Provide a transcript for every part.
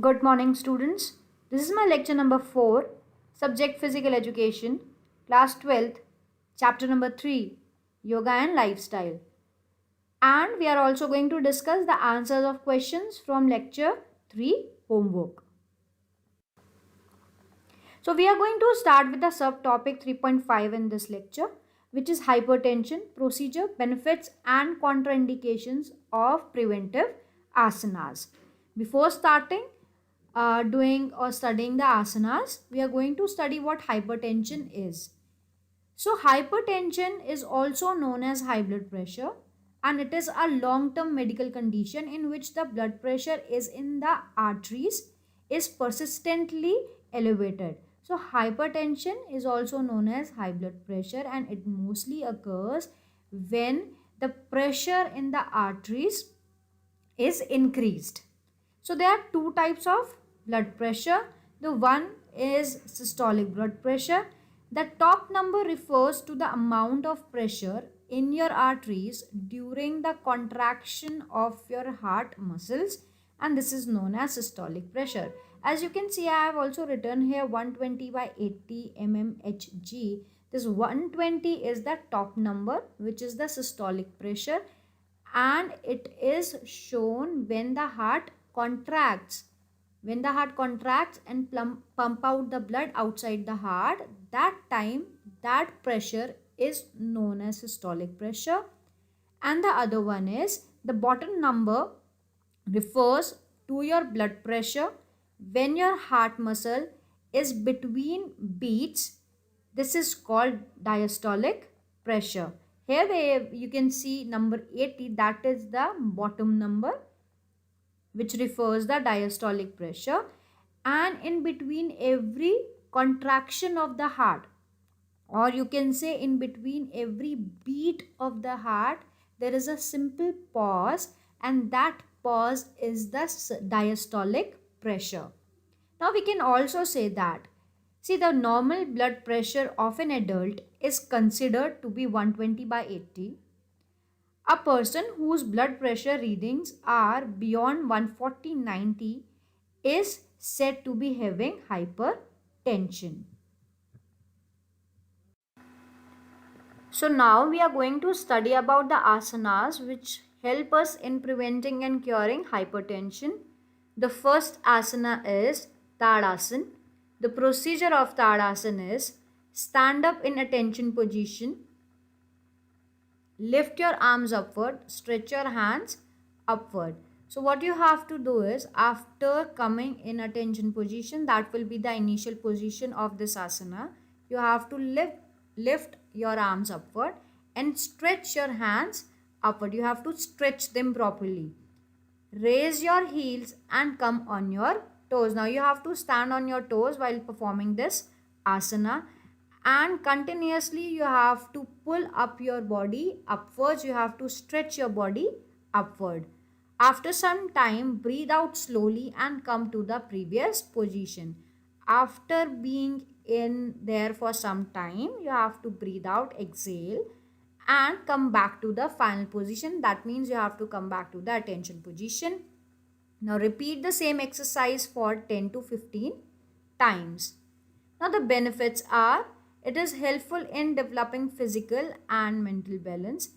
Good morning, students. This is my lecture number 4, subject physical education, class 12th, chapter number 3, yoga and lifestyle. And we are also going to discuss the answers of questions from lecture 3, homework. So, we are going to start with the subtopic 3.5 in this lecture, which is hypertension, procedure, benefits, and contraindications of preventive asanas. Before starting, doing or studying the asanas, we are going to study what hypertension is. So, hypertension is also known as high blood pressure, and it is a long term medical condition in which the blood pressure is in the arteries is persistently elevated. So, hypertension is also known as high blood pressure, and it mostly occurs when the pressure in the arteries is increased. So there are two types of blood pressure. The one is systolic blood pressure. The top number refers to the amount of pressure in your arteries during the contraction of your heart muscles, and this is known as systolic pressure. As you can see, I have also written here 120 by 80 mmHg. This 120 is the top number, which is the systolic pressure, and it is shown when the heart contracts. When the heart contracts and pump out the blood outside the heart, that time that pressure is known as systolic pressure. And the other one is the bottom number refers to your blood pressure when your heart muscle is between beats. This is called diastolic pressure. Here you can see number 80, that is the bottom number, which refers the diastolic pressure, and in between every contraction of the heart, or you can say in between every beat of the heart, there is a simple pause, and that pause is the diastolic pressure. Now we can also say that, see, the normal blood pressure of an adult is considered to be 120 by 80. A person whose blood pressure readings are beyond 140/90 is said to be having hypertension. So now we are going to study about the asanas which help us in preventing and curing hypertension. The first asana is Tadasana. The procedure of Tadasana is stand up in attention position, lift your arms upward, stretch your hands upward. So what you have to do is, after coming in attention position, that will be the initial position of this asana, you have to lift your arms upward and stretch your hands upward. You have to stretch them properly. Raise your heels and come on your toes. Now you have to stand on your toes while performing this asana, and continuously you have to pull up your body upwards. You have to stretch your body upward. After some time, breathe out slowly and come to the previous position. After being in there for some time, you have to breathe out, exhale, and come back to the final position. That means you have to come back to the attention position. Now repeat the same exercise for 10 to 15 times. Now the benefits are, it is helpful in developing physical and mental balance,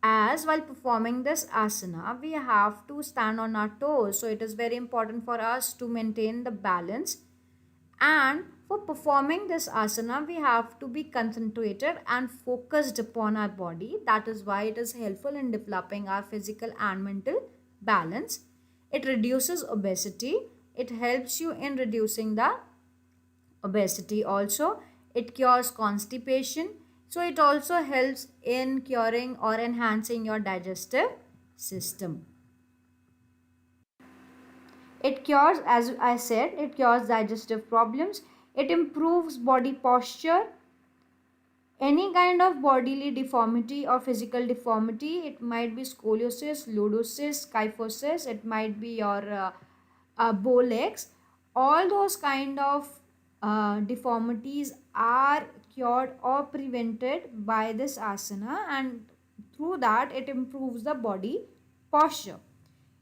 as while performing this asana we have to stand on our toes, so it is very important for us to maintain the balance. And for performing this asana, we have to be concentrated and focused upon our body. That is why it is helpful in developing our physical and mental balance. It reduces obesity. It helps you in reducing the obesity also. It cures constipation. So it also helps in curing or enhancing your digestive system. It cures, as I said, it cures digestive problems. It improves body posture. Any kind of bodily deformity or physical deformity, it might be scoliosis, lordosis, kyphosis, it might be your bow legs. All those kind of deformities are cured or prevented by this asana, and through that it improves the body posture.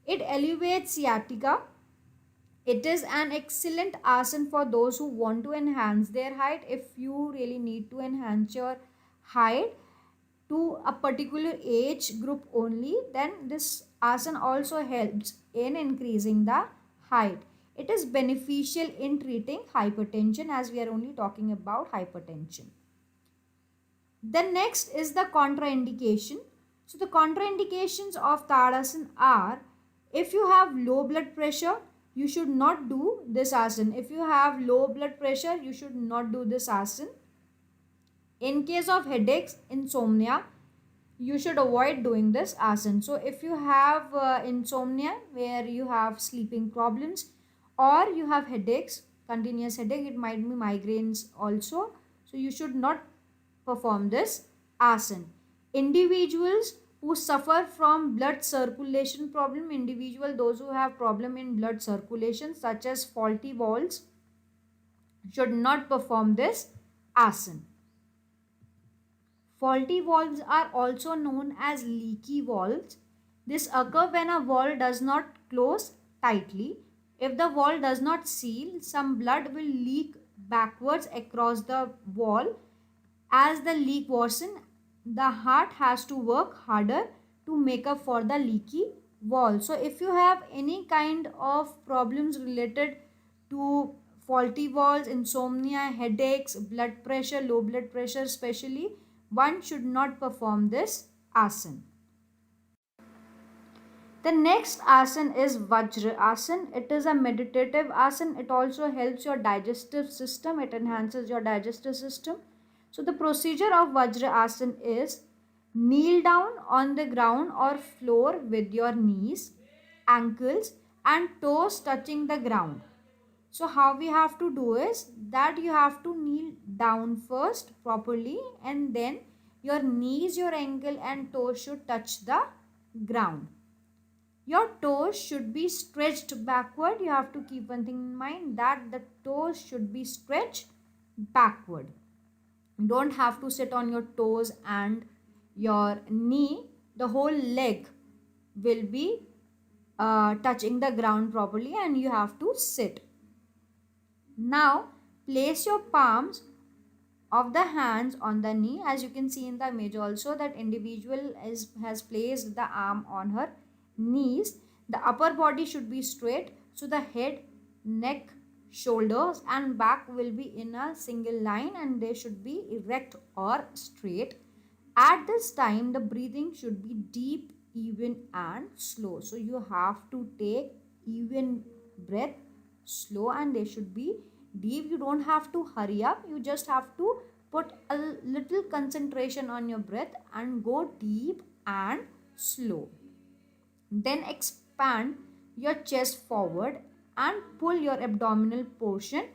It elevates sciatica. It is an excellent asana for those who want to enhance their height. If you really need to enhance your height to a particular age group only, then this asana also helps in increasing the height. It is beneficial in treating hypertension, as we are only talking about hypertension. The next is the contraindication. So the contraindications of Tadasana are: if you have low blood pressure, you should not do this asana. If you have low blood pressure, you should not do this asana. In case of headaches, insomnia, you should avoid doing this asana. So if you have insomnia, where you have sleeping problems, or you have headaches, continuous headache, it might be migraines also, so you should not perform this asana. Individuals who suffer from blood circulation problem, those who have problem in blood circulation such as faulty valves, should not perform this asana. Faulty valves are also known as leaky valves. This occurs when a valve does not close tightly. If the valve does not seal, some blood will leak backwards across the wall. As the leak worsens, the heart has to work harder to make up for the leaky valve. So if you have any kind of problems related to faulty valves, insomnia, headaches, blood pressure, low blood pressure especially, one should not perform this asana. The next asana is Vajra asana. It is a meditative asana. It also helps your digestive system. It enhances your digestive system. So the procedure of Vajra asana is: kneel down on the ground or floor with your knees, ankles and toes touching the ground. So how we have to do is that you have to kneel down first properly, and then your knees, your ankle and toes should touch the ground. Your toes should be stretched backward. You have to keep one thing in mind, that the toes should be stretched backward. You don't have to sit on your toes and your knee. The whole leg will be touching the ground properly, and you have to sit. Now place your palms of the hands on the knee. As you can see in the image also, that individual has placed the arm on her knees. The upper body should be straight, so the head, neck, shoulders and back will be in a single line, and they should be erect or straight. At this time, the breathing should be deep, even and slow. So you have to take even breath, slow, and they should be deep. You don't have to hurry up. You just have to put a little concentration on your breath and go deep and slow. Then expand your chest forward and pull your abdominal portion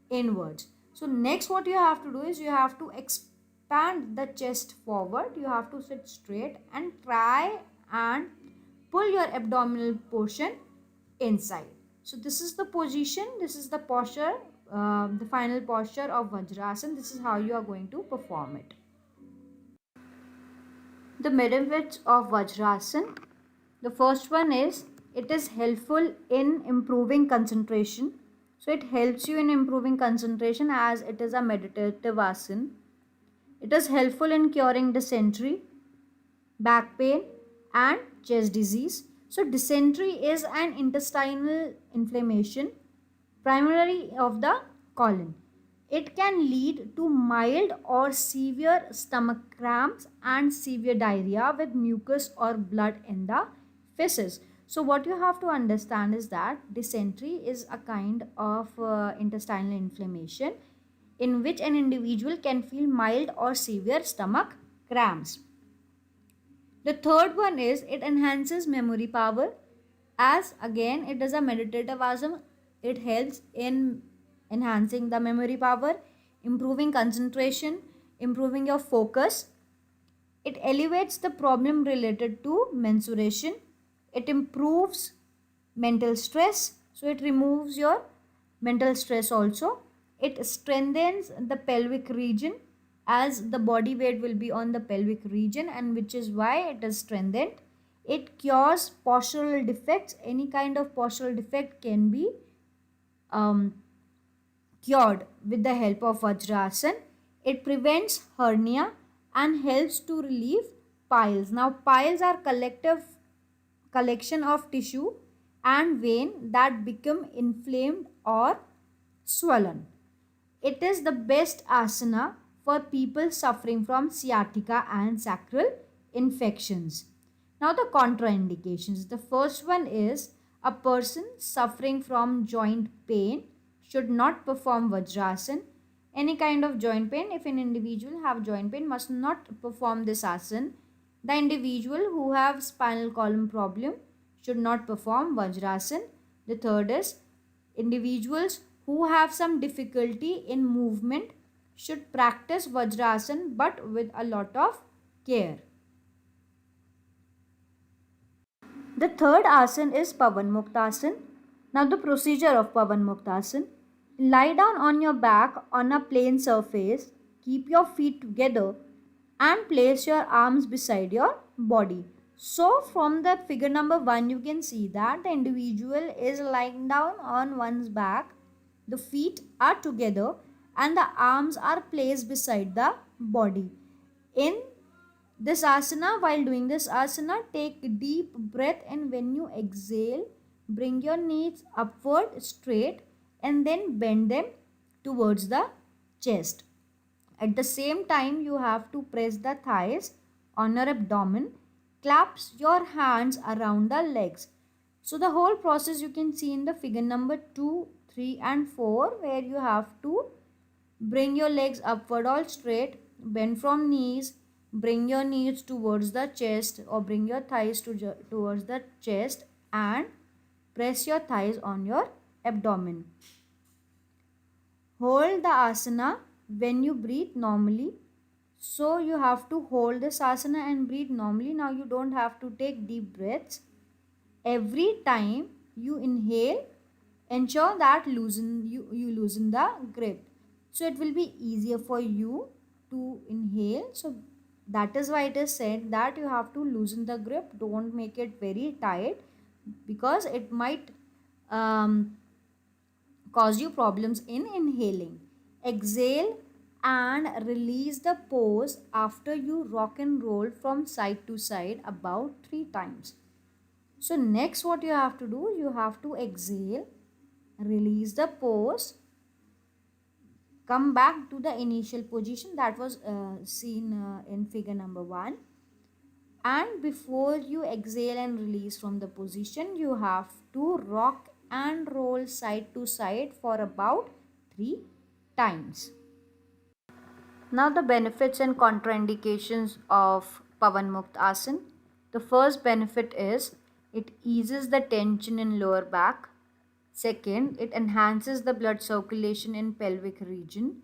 inwards. So next what you have to do is you have to expand the chest forward. You have to sit straight and try and pull your abdominal portion inside. So this is the position, this is the posture, the final posture of Vajrasana. This is how you are going to perform it. The benefits of Vajrasana. The first one is it is helpful in improving concentration. So it helps you in improving concentration as it is a meditative asana. It is helpful in curing dysentery, back pain and chest disease. So dysentery is an intestinal inflammation primarily of the colon. It can lead to mild or severe stomach cramps and severe diarrhea with mucus or blood in the feces. So what you have to understand is that dysentery is a kind of intestinal inflammation in which an individual can feel mild or severe stomach cramps. The third one is it enhances memory power, as again it is a meditative asana. It helps in enhancing the memory power, improving concentration, improving your focus. It elevates the problem related to menstruation. It improves mental stress, so it removes your mental stress also. It strengthens the pelvic region, as the body weight will be on the pelvic region, and which is why it is strengthened. It cures postural defects. Any kind of postural defect can be um, cured with the help of Vajrasan. It prevents hernia and helps to relieve piles. Now, piles are collection of tissue and vein that become inflamed or swollen. It is the best asana for people suffering from sciatica and sacral infections. Now, the contraindications. The first one is a person suffering from joint pain should not perform Vajrasan. Any kind of joint pain, if an individual have joint pain, must not perform this asana. The individual who have spinal column problem should not perform Vajrasan. The third is individuals who have some difficulty in movement should practice Vajrasan but with a lot of care. The third asana is Pavan Muktasana. Now the procedure of Pavan Muktasana. Lie down on your back on a plain surface, keep your feet together and place your arms beside your body. So from the figure number 1 you can see that the individual is lying down on one's back, the feet are together and the arms are placed beside the body. In this asana, while doing this asana, take deep breath and when you exhale, bring your knees upward straight and then bend them towards the chest. At the same time, you have to press the thighs on your abdomen, clasp your hands around the legs. So the whole process you can see in the figure number 2, 3 and 4 where you have to bring your legs upward all straight, bend from knees, bring your knees towards the chest or bring your thighs towards the chest and press your thighs on your abdomen. Hold the asana when you breathe normally. So you have to hold this asana and breathe normally. Now you don't have to take deep breaths. Every time you inhale, ensure that you loosen the grip. So it will be easier for you to inhale. So that is why it is said that you have to loosen the grip. Don't make it very tight because it might cause you problems in inhaling. Exhale and release the pose after you rock and roll from side to side about 3 times. So next what you have to do, you have to exhale, release the pose, come back to the initial position that was seen in figure number 1. And before you exhale and release from the position, you have to rock and roll side to side for about 3 times. Now the benefits and contraindications of Pavan Mukta Asana. The first benefit is it eases the tension in lower back. Second, it enhances the blood circulation in pelvic region.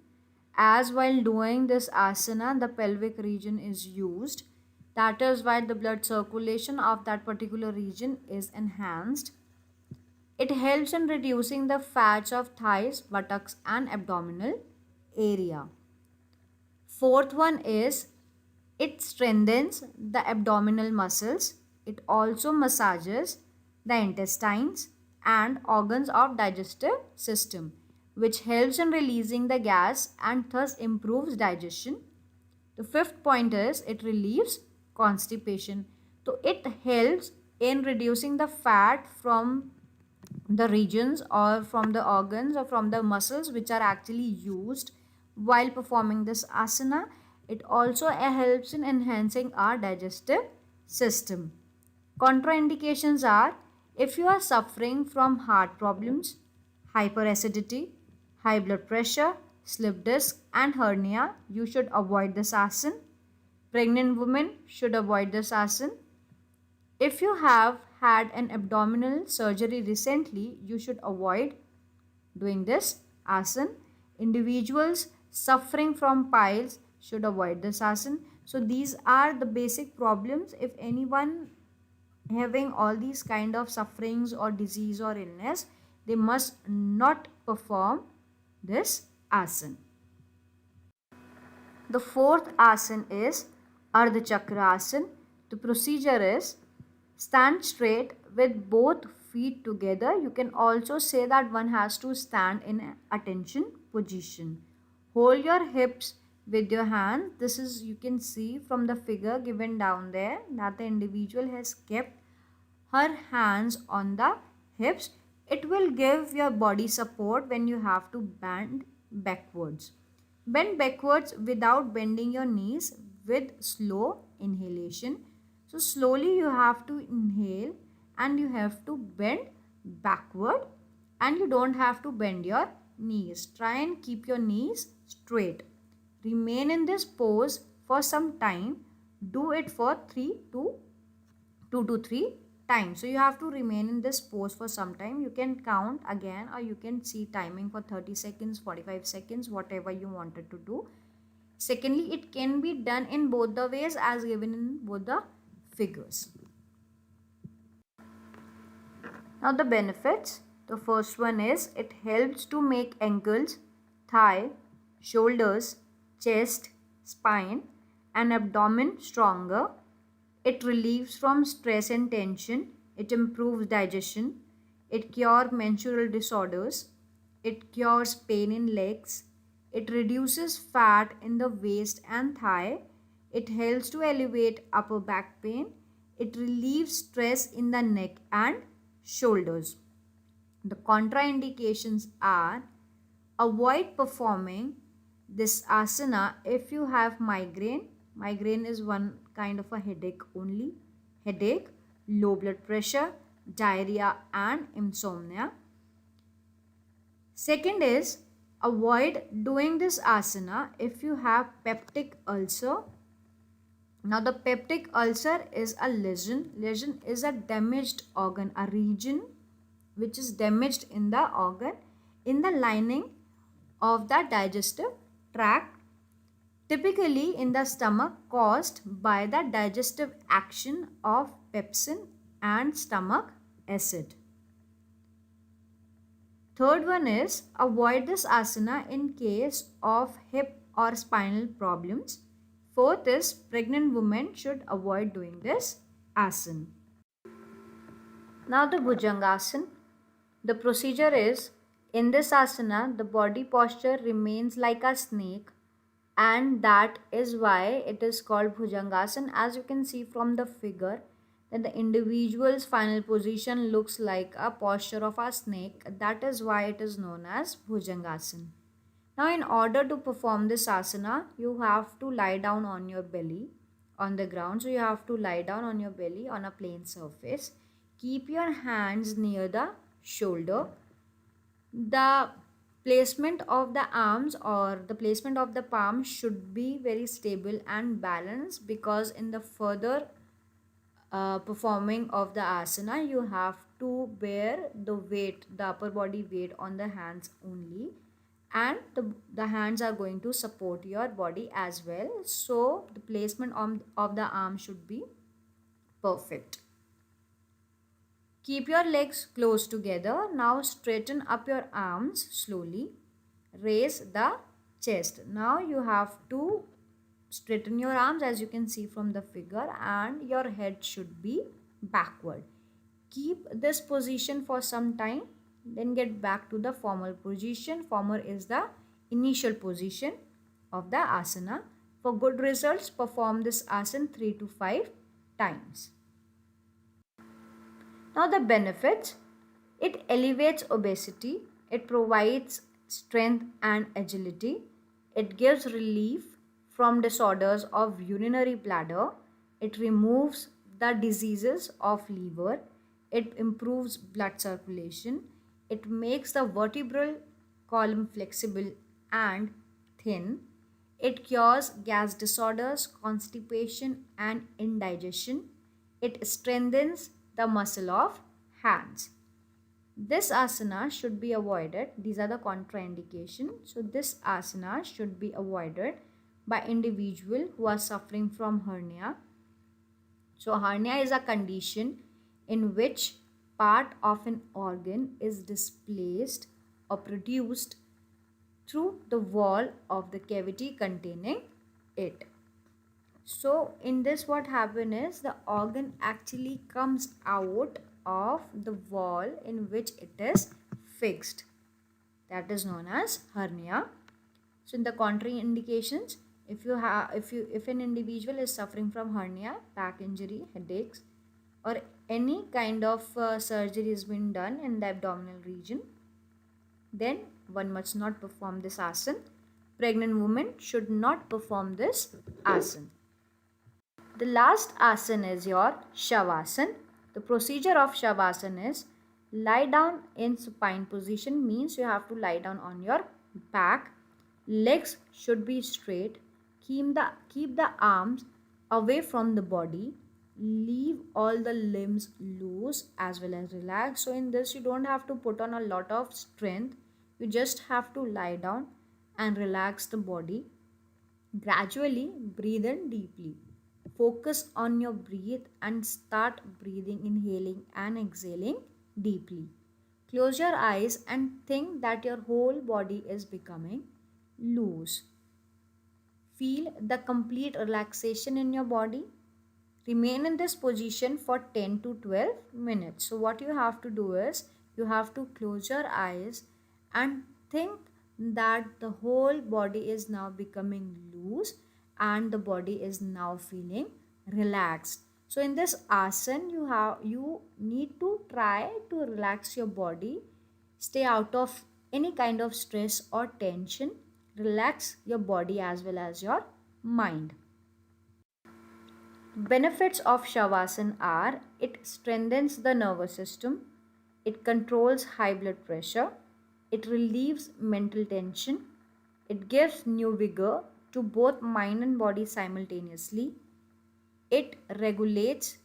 As while doing this asana, the pelvic region is used. That is why the blood circulation of that particular region is enhanced. It helps in reducing the fats of thighs, buttocks and abdominal area. Fourth one is it strengthens the abdominal muscles. It also massages the intestines and organs of digestive system, which helps in releasing the gas and thus improves digestion. The fifth point is it relieves constipation. So it helps in reducing the fat from the regions or from the organs or from the muscles which are actually used while performing this asana. It also helps in enhancing our digestive system. Contraindications are if you are suffering from heart problems, hyperacidity, high blood pressure, slip disc and hernia, you should avoid this asana. Pregnant women should avoid this asana. If you have had an abdominal surgery recently, you should avoid doing this asana. Individuals suffering from piles should avoid this asana. So these are the basic problems. If anyone having all these kind of sufferings or disease or illness, they must not perform this asana. The fourth asana is Ardha Chakra asana. The procedure is stand straight with both feet together. You can also say that one has to stand in attention position. Hold your hips with your hand. This is, you can see from the figure given down there, that the individual has kept her hands on the hips. It will give your body support when you have to bend backwards. Bend backwards without bending your knees with slow inhalation. So slowly you have to inhale and you have to bend backward, and you don't have to bend your knees. Try and keep your knees straight. Remain in this pose for some time. Do it for 2 to 3 times. So you have to remain in this pose for some time. You can count again, or you can see timing for 30 seconds, 45 seconds, whatever you wanted to do. Secondly, it can be done in both the ways as given in both the figures. Now the benefits. The first one is it helps to make ankles, thigh, shoulders, chest, spine and abdomen stronger. It relieves from stress and tension. It improves digestion. It cures menstrual disorders. It cures pain in legs. It reduces fat in the waist and thigh. It helps to elevate upper back pain. It relieves stress in the neck and shoulders. The contraindications are: avoid performing this asana if you have migraine. Migraine is one kind of a headache only. Headache, low blood pressure, diarrhea and insomnia. Second is, avoid doing this asana if you have peptic ulcer. Now the peptic ulcer is a lesion. Lesion is a damaged organ, a region which is damaged in the organ, in the lining of the digestive tract, typically in the stomach, caused by the digestive action of pepsin and stomach acid. Third one is, avoid this asana in case of hip or spinal problems. Fourth is, pregnant women should avoid doing this asana. Now the Bhujangasana. The procedure is, in this asana, the body posture remains like a snake, and that is why it is called Bhujangasana. As you can see from the figure, that the individual's final position looks like a posture of a snake. That is why it is known as Bhujangasana. Now in order to perform this asana, you have to lie down on your belly on the ground. So you have to lie down on your belly on a plain surface. Keep your hands near the shoulder. The placement of the arms or the placement of the palms should be very stable and balanced, because in the further performing of the asana, you have to bear the weight, the upper body weight on the hands only, and the hands are going to support your body as well. So the placement of the arm should be perfect. Keep your legs close together. Now straighten up your arms slowly. Raise the chest. Now you have to straighten your arms, as you can see from the figure, and your head should be backward. Keep this position for some time, then get back to the formal position. Formal is the initial position of the asana. For good results, perform this asana 3 to 5 times. Now the benefits. It elevates obesity. It provides strength and agility. It gives relief from disorders of urinary bladder. It removes the diseases of liver. It improves blood circulation. It makes the vertebral column flexible and thin. It cures gas disorders, constipation and indigestion. It strengthens the muscle of hands. This asana should be avoided. These are the contraindications. So this asana should be avoided by individual who are suffering from hernia. So hernia is a condition in which part of an organ is displaced or produced through the wall of the cavity containing it. So in this, what happens is the organ actually comes out of the wall in which it is fixed. That is known as hernia. So in the contraindications, if an individual is suffering from hernia, back injury, headaches, or any kind of surgery has been done in the abdominal region, then one must not perform this asana. Pregnant women should not perform this asana. The last asana is your Shavasana. The procedure of Shavasana is lie down in supine position, means you have to lie down on your back. Legs should be straight. Keep the arms away from the body. Leave all the limbs loose as well as relaxed. So in this you don't have to put on a lot of strength. You just have to lie down and relax the body. Gradually breathe in deeply. Focus on your breath and start breathing, inhaling and exhaling deeply. Close your eyes and think that your whole body is becoming loose. Feel the complete relaxation in your body. Remain in this position for 10 to 12 minutes. So what you have to do is you have to close your eyes and think that the whole body is now becoming loose and the body is now feeling relaxed. So in this asana you need to try to relax your body, stay out of any kind of stress or tension, relax your body as well as your mind. Benefits of Shavasana are: it strengthens the nervous system, it controls high blood pressure, it relieves mental tension, it gives new vigor to both mind and body simultaneously, it regulates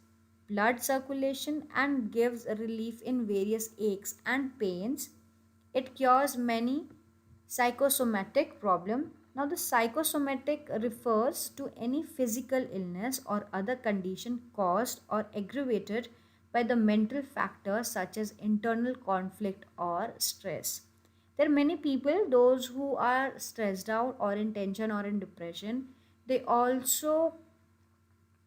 blood circulation and gives relief in various aches and pains, it cures many psychosomatic problem. Now the psychosomatic refers to any physical illness or other condition caused or aggravated by the mental factors such as internal conflict or stress. There are many people, those who are stressed out or in tension or in depression, they also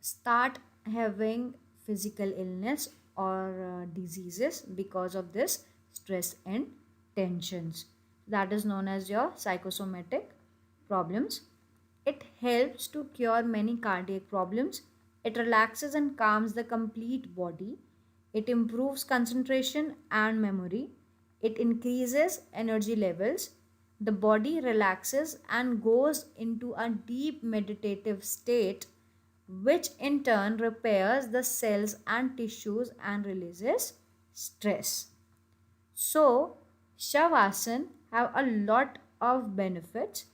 start having physical illness or diseases because of this stress and tensions. That is known as your psychosomatic problems. It helps to cure many cardiac problems. It relaxes and calms the complete body. It improves concentration and memory. It increases energy levels. The body relaxes and goes into a deep meditative state, which in turn repairs the cells and tissues and releases stress. So, Shavasana have a lot of benefits.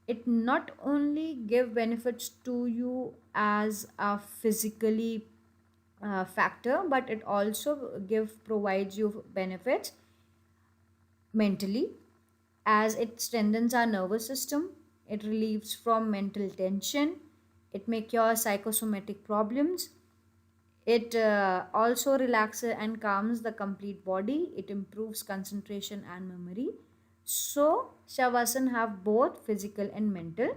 It not only give benefits to you as a physically factor, but it also provides you benefits mentally, as it strengthens our nervous system, it relieves from mental tension, it may cure psychosomatic problems, it also relaxes and calms the complete body, it improves concentration and memory. So Shavasana have both physical and mental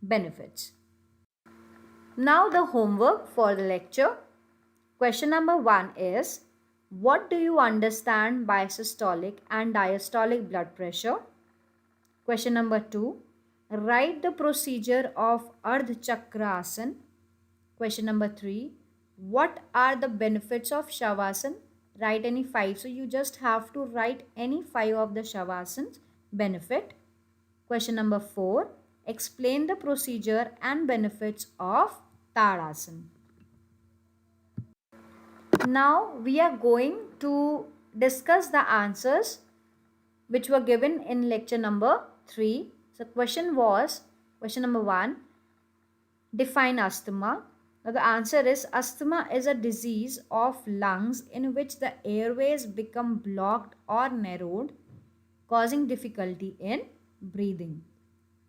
benefits. Now the homework for the lecture. Question number 1 is: what do you understand by systolic and diastolic blood pressure? Question number 2: write the procedure of Ardha Chakra Asana. Question number 3: what are the benefits of Shavasana? Write any 5. So you just have to write any 5 of the Shavasana's benefit. Question number 4: explain the procedure and benefits of Tadasana. Now we are going to discuss the answers which were given in lecture number 3. So question number 1: define asthma. Now the answer is: asthma is a disease of lungs in which the airways become blocked or narrowed, causing difficulty in breathing.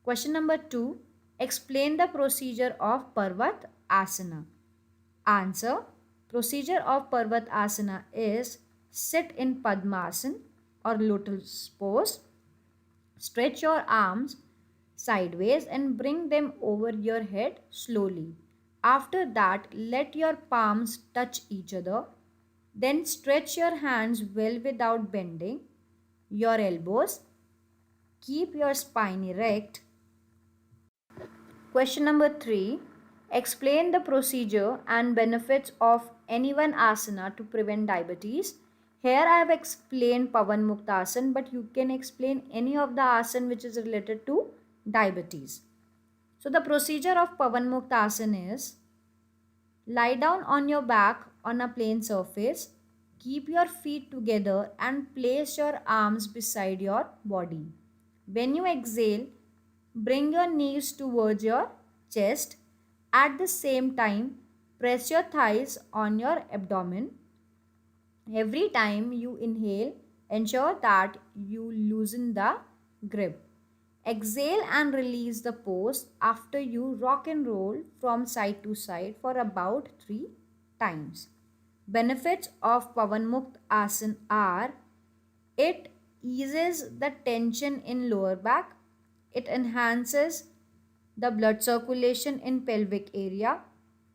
Question number 2: explain the procedure of Parvat Asana. Answer: procedure of Parvat Asana is: sit in Padmasana or lotus pose, stretch your arms sideways and bring them over your head slowly. After that, let your palms touch each other. Then stretch your hands well without bending your elbows. Keep your spine erect. Question number 3. Explain the procedure and benefits of any one asana to prevent diabetes. Here I have explained Pavan Muktasana, but you can explain any of the asana which is related to diabetes. So the procedure of Pavan Muktasana is: lie down on your back on a plain surface. Keep your feet together and place your arms beside your body. When you exhale, bring your knees towards your chest. At the same time, press your thighs on your abdomen. Every time you inhale, ensure that you loosen the grip. Exhale and release the pose after you rock and roll from side to side for about 3 times. Benefits of Pavan Mukt Asana are: it eases the tension in lower back, it enhances the blood circulation in pelvic area,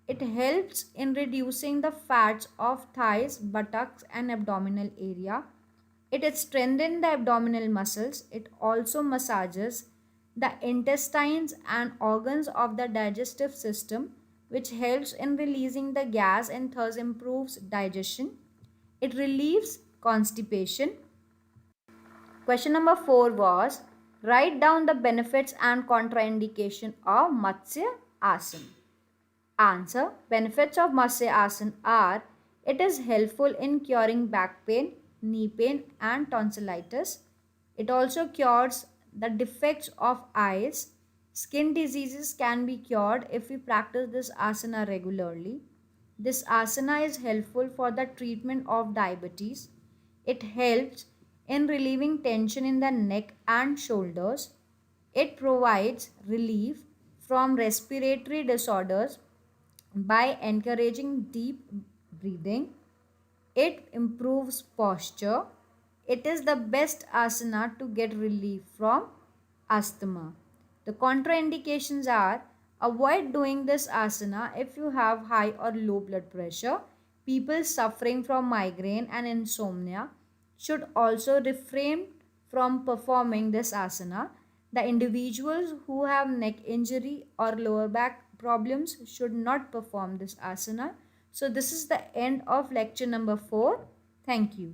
it helps in reducing the fats of thighs, buttocks and abdominal area, it strengthens the abdominal muscles, it also massages the intestines and organs of the digestive system, which helps in releasing the gas and thus improves digestion. It relieves constipation. Question number 4 was: write down the benefits and contraindication of Matsya Asana. Answer: benefits of Matsya Asana are: it is helpful in curing back pain, knee pain and tonsillitis. It also cures the defects of eyes. Skin diseases can be cured if we practice this asana regularly. This asana is helpful for the treatment of diabetes. It helps in relieving tension in the neck and shoulders. It provides relief from respiratory disorders by encouraging deep breathing. It improves posture. It is the best asana to get relief from asthma. The contraindications are: avoid doing this asana if you have high or low blood pressure. People suffering from migraine and insomnia should also refrain from performing this asana. The individuals who have neck injury or lower back problems should not perform this asana. So this is the end of lecture number 4. Thank you.